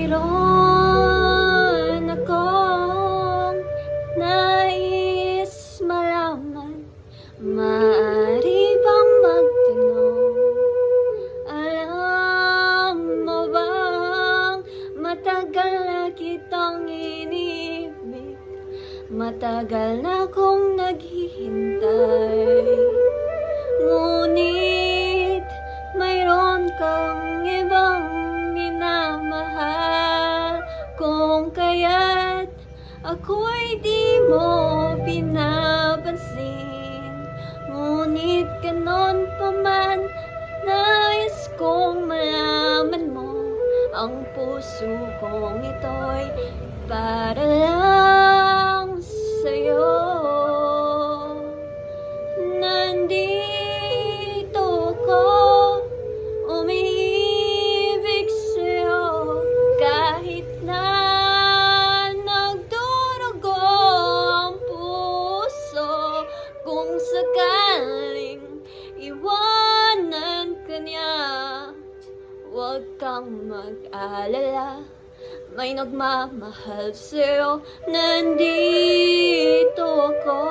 Mayroon akong nais malaman. Maaari bang magtanong? Alam mo bang matagal na kitang inibig? Matagal na kong naghihintay. Ngunit mayroon kang ibang minamahal, kung kaya't ako'y di mo pinapansin. Ngunit ganon pa man, nais kong malaman mo, ang puso kong ito'y para lang sa'yo. Nandito ko, umiibig sa'yo, kahit na nagdurugo ang puso. Kung sakaling iwanan ka niya, huwag kang mag-alala, may nagmamahal sa'yo. Nandito ako.